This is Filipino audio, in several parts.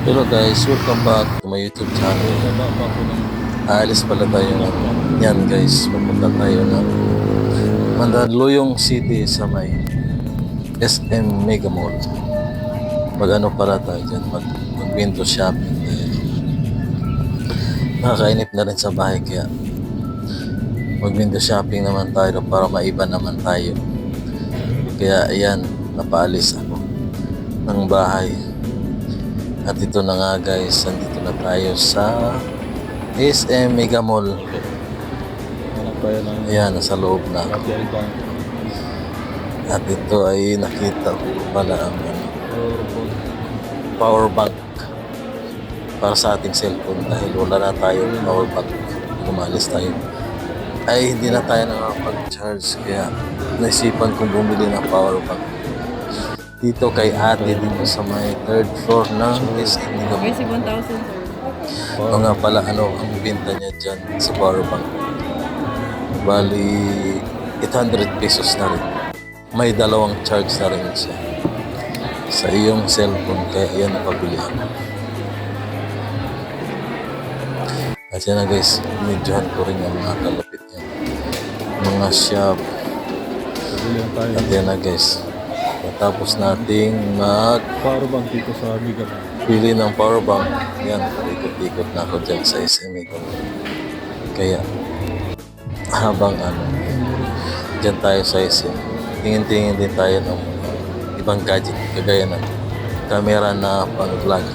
Hello guys, welcome back to my YouTube channel. Aalis pala tayo ng yan guys. Pupunta tayo ng Mandaluyong City sa may SM Mega Mall. Mag-ano pala tayo dyan, mag-window shopping dahil nakakainip na rin sa bahay, kaya mag-window shopping naman tayo para maiba naman tayo. Kaya ayan, napaalis ako ng bahay. At ito na nga guys, nandito na tayo sa SM Mega Mall. Ayan, nasa loob na ako. At ito ay nakita ko pala ang power bank para sa ating cellphone dahil wala na tayong power bank. Umalis tayo. Ay hindi na tayo nakapag-charge, kaya naisipan kong bumili ng power bank dito kay ate dito sa may third floor ng SM Mega Mall. Kasi 1,000 sir. O nga pala, ano ang binta niya dyan sa power bank? Bali 800 pesos na rin. May dalawang charge na rin siya sa iyong cellphone, kaya yan napabili ako. At yan na guys, medyohan ko rin ang mga kalapit niya, mga shop. At yan na guys, tapos nating power bank dito sa Mega Mall. pili ng power bank. Yan, ikot-ikot na ako dyan sa SM Mega Mall. Kaya habang dyan tayo sa SM, tingin-tingin din tayo ng ibang gadget kagaya ng camera na pang vlog.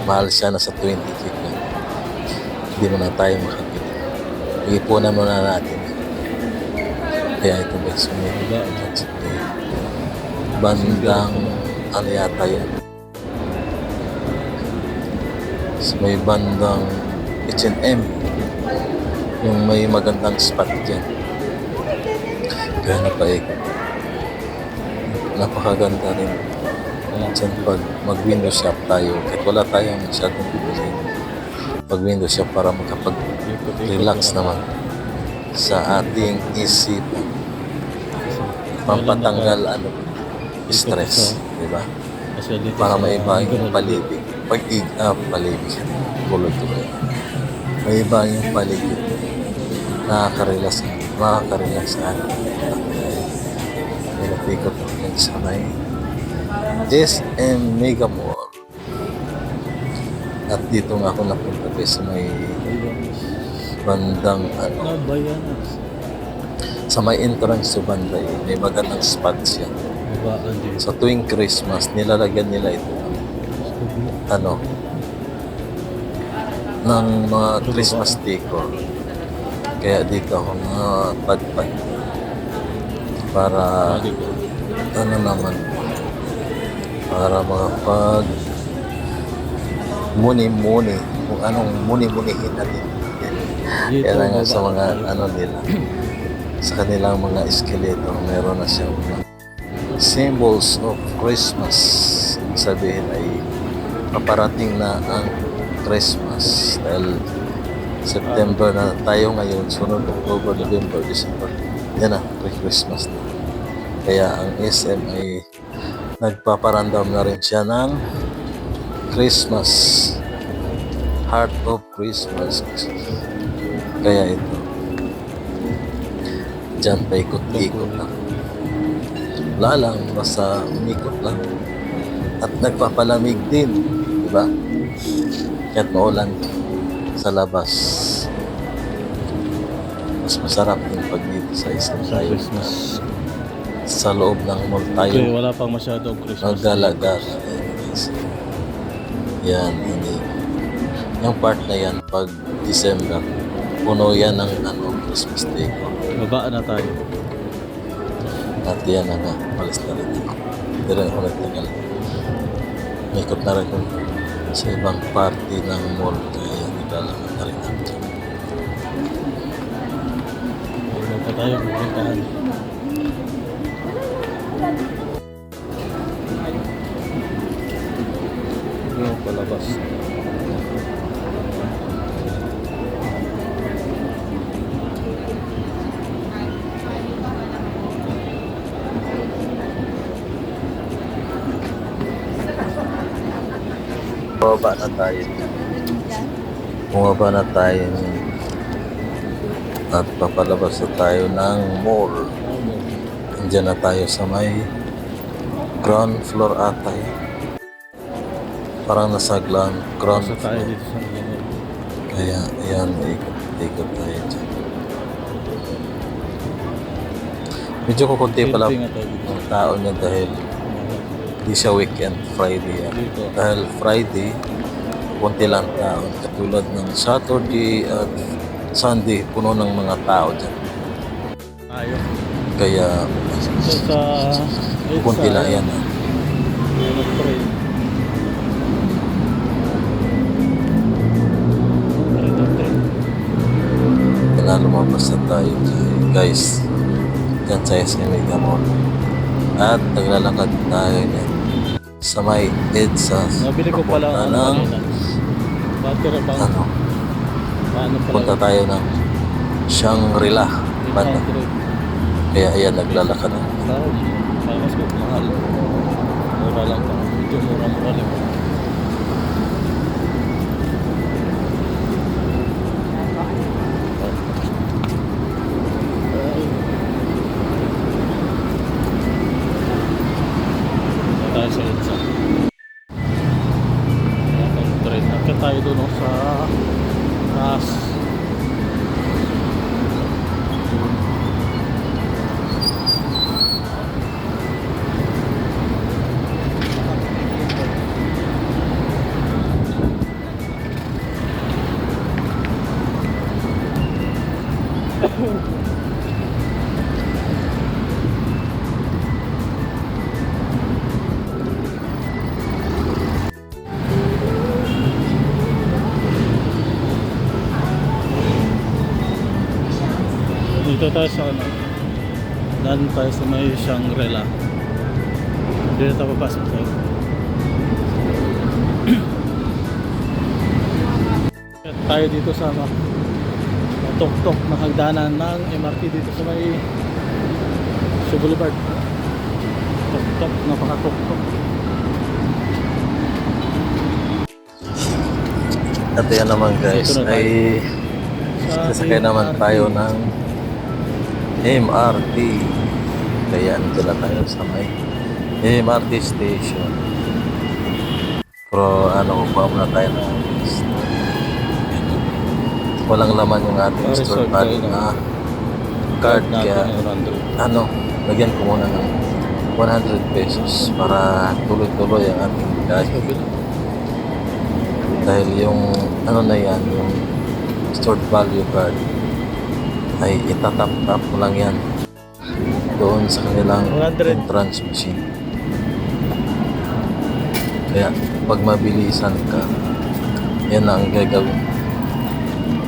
Mahal siya, nasa 20k. Hindi mo na tayo makakita. Iipunan muna natin. Kaya ito guys, may gadget bandang ano yata yan, so, may bandang H&M yung may magandang spot dyan, kaya napaikot. Napakaganda rin dyan pag mag window shop tayo, kahit wala tayong masyadong bibili, pag window shop para makapag relax naman sa ating isipan, pampatanggal stress, di ba? Para maiba yung paligid. Paligid. Bulot ko. Maiba yung paligid. Nakaka-relax sa akin. Pinapikot ko din sa may SM Mega Mall. At dito nga ako napunta sa may bandang sa may entrance sa banda yun. May magandang spot siya. Sa tuwing Christmas, nilalagyan nila ito ng mga Christmas decor. Kaya dito ako padpad para para makapag muni-muni kung anong muni-munihin natin. Kaya na nga sa mga nila, sa kanilang mga eskeleto, meron na siyang symbols of Christmas. Sabihin ay paparating na ang Christmas dahil September na tayo ngayon, sunod October, November, December, yan na, Christmas na. Kaya ang SM ay nagpaparandam na rin siya ng Christmas, Heart of Christmas. Kaya ito dyan paikot-ikot lang. Wala lang, basta umikot lang. At nagpapalamig din, di ba? Kahit maulan sa labas, mas masarap yung pag dito sa isang tayo. Christmas. Sa loob ng mall tayo. Okay, wala pang masyadong Christmas. Nagala-gala. Yan, hindi. Yung part na yan, pag December, puno yan ng Christmas Day. Babaan na tayo. At yan na nga, malis na rin ako. Hindi rin ako nagtagal. Ikot na rin ako sa ibang party ng mall, kaya naglalakad na rin ako. Wala pa tayo pupuntahan. Yung palabas. Bumaba na tayo. Bumaba na tayo. At papalabas na tayo ng mall. Andiyan na tayo sa may ground floor atay. Parang nasa ground Basta tayo floor. dito sa Manila. Kaya ayan, ikot tayo dyan. Medyo kukunti pala Silping nga tayo dito. ang tao niya dahil hindi siya weekend, Friday yan. Dito. Dahil Friday, kunti lang tao. Katulad ng Saturday at Sunday, puno ng mga tao dyan. Tayo. Kaya So sa... kunti lang yan. Pray. Kaya lumabas na tayo guys. Dyan sa SM Mall. At naglalakad tayo yan sa may EDSA. Nabili ko pala Papunta ang ng kanina. Battery bank. ano, Paano pala? punta tayo ng Shangri-La banda. 800. Kaya ayan naglalakad na. Mahal. Mas mahal. Mura lang pa. Medyo mura-mura lang. Tayo sa EDSA. Train. Nakita tayo doon sa taas. Dito tayo sa ano. Dan tayo sa may Shangri-La. Dito tayo papasok tayo. Tayo dito sa ano, tok-tok na hagdanan ng MRT dito sa may Shaw Boulevard. Tok-tok, napaka-tok-tok. At yan naman guys Dito na tayo. ay Sa sasakay naman MRT. tayo ng MRT. Kaya nandala tayo sa may MRT station. Pero ano, kukuha muna tayo ng walang laman yung ating Para store resort value tayo na card. natin Kaya yung 100. ano, lagyan ko muna ng 100 pesos para tuloy-tuloy ang ating biyahe. Dahil yung ano na yan, yung stored value card ay itatap-tap mo lang yan doon sa kanilang 100. entrance machine. Kaya pag mabilisan ka, yan na ang gagawin.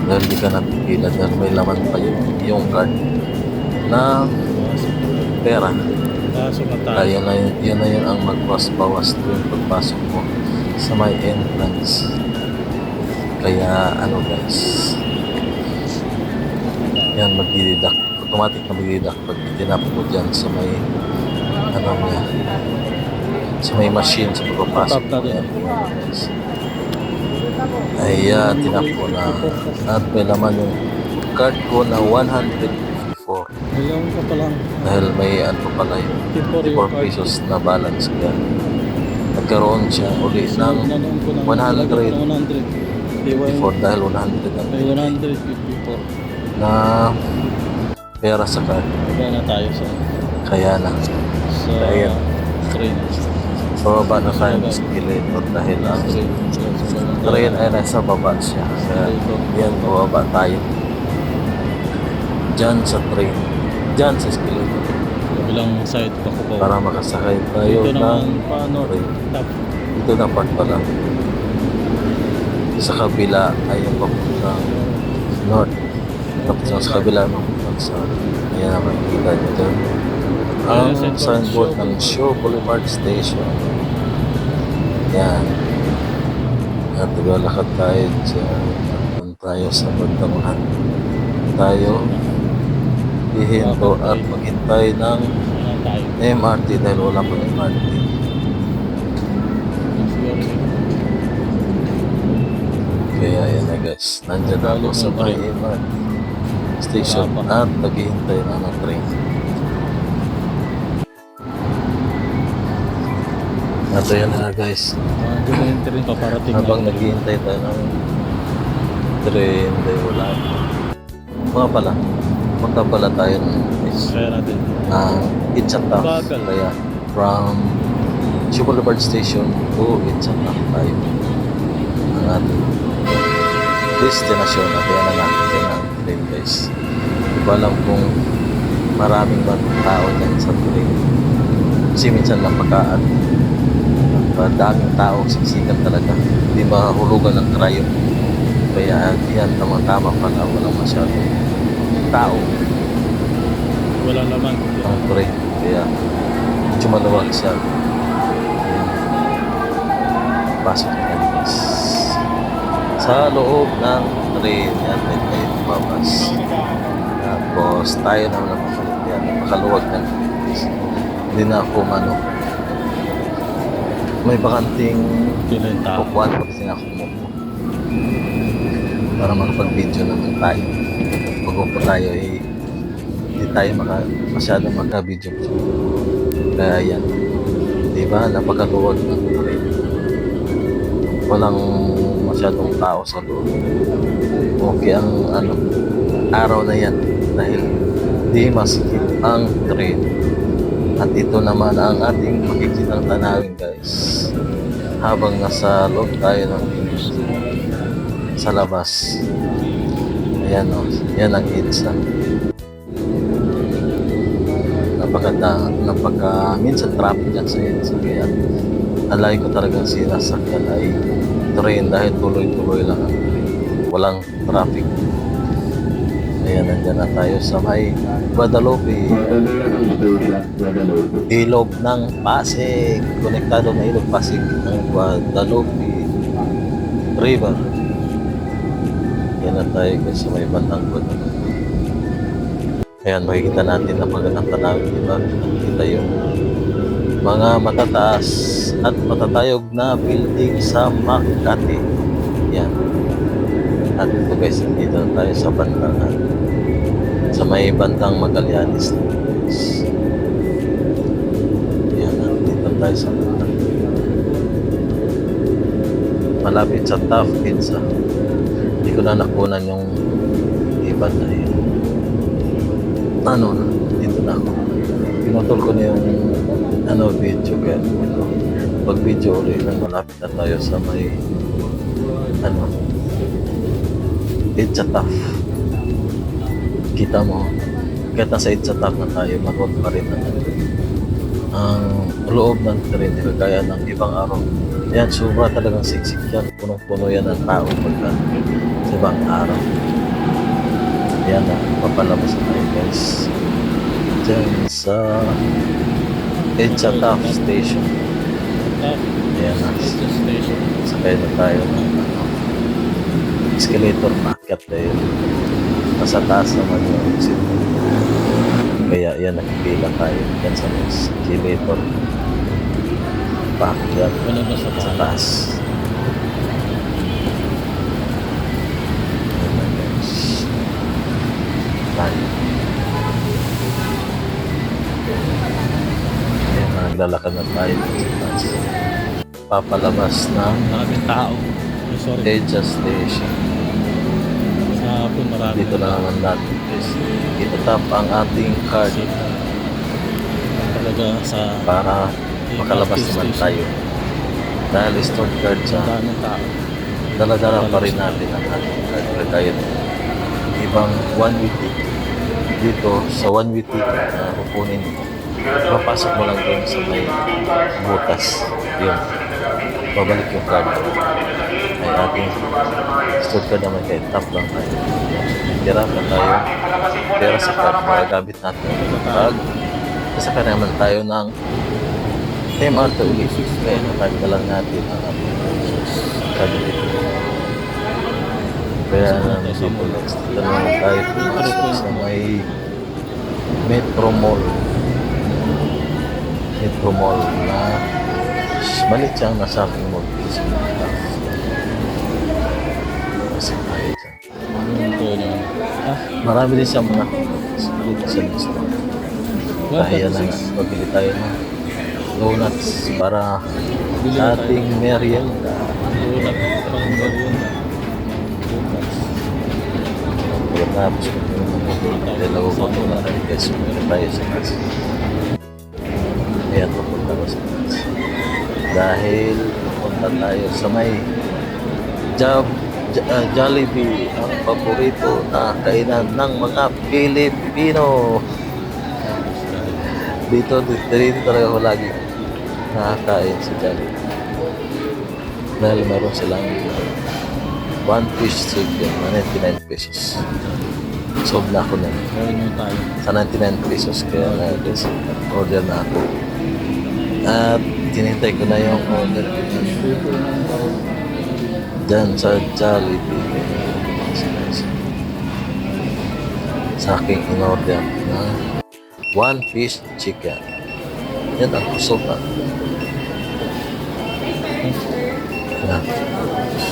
Dahil di ka napipila dahil may laman pa yung card na pera. Kaso Kaya mataas. yun na yun ang magbawas-bawas tuwing pagpasok mo sa may entrance. Kaya ano guys, yan magdididak. Automatic na magdididak pag tinap mo dyan sa may ano niya, sa may machine sa pagpapasok Tap natin. yan. Ay tinap ko na at may laman yung card ko na 154 Ngayon ka pa lang. dahil may ano pala yung 54 pesos na balance kaya nagkaroon siya uli ng 100 before dahil 100 ang May 154. na pera sa card. Baba na tayo sa Kaya na Ayan. train. bababa na tayo ng escalator dahil ang train ay nasa baba siya. Kaya yan, bababa tayo. Diyan sa train. Diyan sa escalator. Kabilang side pa ko Para makasakay tayo Dito ng naman paano? train. Tap. Ito na part pala. Sa kabila ay yung papuntang north. Tapos sa kabila papuntang south. Ayan ang makikita nyo dyan. Ang signboard ng Shaw Boulevard Station. Yan. At naglalakad tayo dyan. At tayo sa Bagdamuhan. Tayo hihinto at maghintay ng Wala tayo. MRT dahil wala pang MRT. guys, nandyan ako Galing sa ng may train. MRT station Wala pa. at naghihintay na ng train. At ayan na guys, Doon na yung train paparating habang na. naghihintay tayo ng train, dahil wala pa. Mga pala, punta pala tayo ng Kaya natin. Itzataf. Bagal. Kaya from Sugar Boulevard Station to Itzataf tayo. Ang ating destinasyon at yan ang ating train guys. Di ba alam kung maraming ba tao dyan sa train. Kasi minsan napakaat. Daming tao, siksikan talaga. Hindi mahulugan ng krayo. Kaya yan, tama-tama pala. Walang masyadong tao Wala naman. ang train. Kaya medyo maluwag siya. Ayan. Pasok na guys. Sa loob ng train, yan din tayo lumabas. Tapos tayo naman ang makalit yan. Napakaluwag ng train guys. Hindi na ako may bakanting Sila yung tao. kukuhan pa kasi ako mo para makapag-video naman tayo. Pag-upo tayo hindi tayo masyadong magka-video. Kaya yan, di ba, napakaluwag ng train. Walang masyadong tao sa loob. Okay ang araw na yan dahil di masikip ang train. At ito naman ang ating makikitang tanawin guys. Habang nasa loob tayo ng sa labas. Ayan o, yan ang EDSA. Minsan traffic dyan sa EDSA. Kaya alay ko talagang sinasakyan ay train dahil tuloy-tuloy lang ang train. Walang traffic. Ayan, nandyan na tayo sa may Guadalupe. Ilog ng Pasig. Konektado na Ilog Pasig ng Guadalupe River. Ayan na tayo guys sa may bandang Guadalupe. Ayan, makikita natin na magandang tanawin, diba? Nakikita yung mga matataas at matatayog na building sa Makati. Yan. At ito guys, dito na tayo sa bandang sa may bandang Magallanes. Yan, dito na tayo sa bandang malapit sa Taft Pizza. Hindi ko na nakunan yung iban na yun. Dito na ako. Pinutol ko na yung video kaya ito. Pag video ulit na malapit na tayo sa may Itzataf. Kita mo, kahit nasa Itzataf na tayo, maroon pa rin ang loob ng train, kagaya ng ibang araw. Yan, sobra talagang siksik yan. Punong-puno yan ng tao pagka sa ibang araw. Yan na, papalabas na tayo guys. Diyan sa Itzataf Station. Ayan na. Station. Sakay na tayo ng escalator, maakyat tayo. Nasa taas naman yung exit. Kaya yan, nakipila tayo yan sa escalator. Paakyat Wala ba sa sa taas. Ayan na guys. Tayo. Ayan na, naglalakad na tayo sa taas. Papalabas ng Maraming tao. Sorry. EDSA Station. Sa hapon marami. Dito na naman natin guys. Itatap ang ating card Talaga sa para makalabas naman tayo. Dahil stored card sa daming tao. dala-dala pa rin natin ang ating card. Kaya ibang one way ticket. Dito sa one way ticket na kukunin mo, mapasok mo lang doon sa may butas. Yun. Babalik yung card. Ay ating stored card naman kaya tap lang tayo. Tira pa tayo. Pera sa card. Magagamit natin ang card. Sasakay naman tayo ng MRT ulit. Kaya natag lang natin ang ating card dito. Kaya dito next. Dito naman tayo pumasok sa may Metro Mall. Metro Mall na malit siyang nasa aking mall. Kasi tayo Marami din siyang mga dito sa next door. Kaya na nga, pabili tayo ng donuts para Bili sa na tayo. ating merienda. Donut pang merienda. Donuts. Pagkatapos ko dalawa ko ito na rin guys, meron tayo sa kasi. Ayan, papunta ko sa kasi. Dahil papunta tayo sa may Jollibee, ang paborito na kainan ng mga Pilipino. Dito talaga ako lagi nakakain sa Jollibee. Dahil meron silang one piece chicken na 99 pesos. Sob na ako na. Meron yung tayo. Sa 99 pesos kaya na guys, order na ako. At tinintay ko na yung order ko dyan sa Jollibee. Sa aking in-order na one piece chicken. Yan ang kusog na. Yan.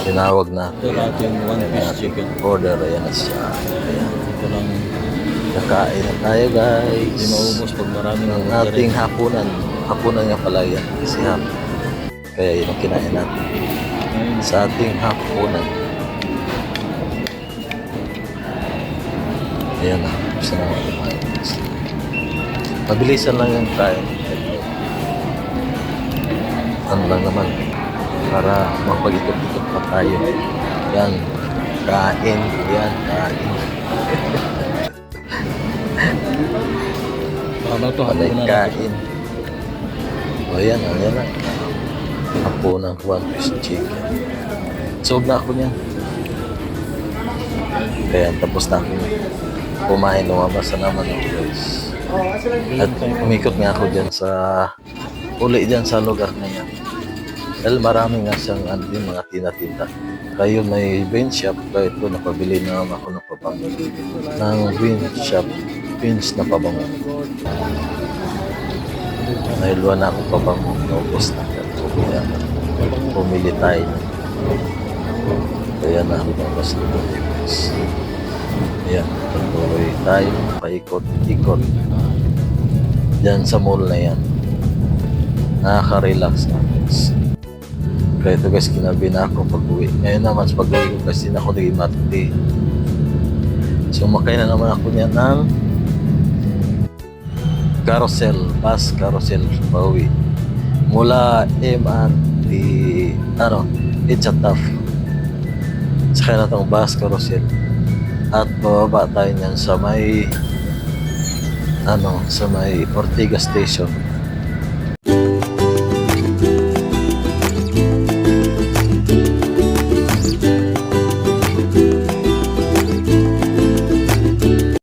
Tinawag na. Ito natin one piece chicken. Order, ayan na siya. Ayan. Ito lang Kakain na tayo guys. hindi maubos pag marami ng Ang ating hapunan. Hapunan nga pala yan. Kasi hapon. Kaya yun ang kinain natin. Sa ating hapunan. Ayan na. Gusto na ako kumain. Mabilisan lang yung kain. Ano lang naman. Para mapag-ikot-ikot pa tayo. Yan. Kain. Yan. Kain. Paano ito Palay hapunan natin? kain. O yan. Ayan na. Hapunan one piece chicken. Sob na ako niyan. Kaya tapos na ako kumain, lumabas na naman ako guys. At umikot nga ako dyan sa uli dyan sa lugar na yan. Dahil marami nga siyang din mga tina-tinda. Kayo may bean shop, kaya ito napabili na naman ako ng pabango. Ng bean shop, beans na pabango. Dahil wala akong pabango, naubos na. Kaya pumili tayo. Kaya na lumabas na ito guys. Ayan, tuloy tayo paikot-ikot dyan sa mall na yan. Nakaka-relax na guys. Kaya ito guys, kinabi na ako pag-uwi. Ngayon naman sa pag-uwi ko kasi na ako naging matuti. So makay na naman ako niyan ng carousel, bus carousel pa-uwi. Mula MRT, Itchataf. Sakay na itong bus carousel. At bababa tayo niyan sa may sa may Ortigas Station.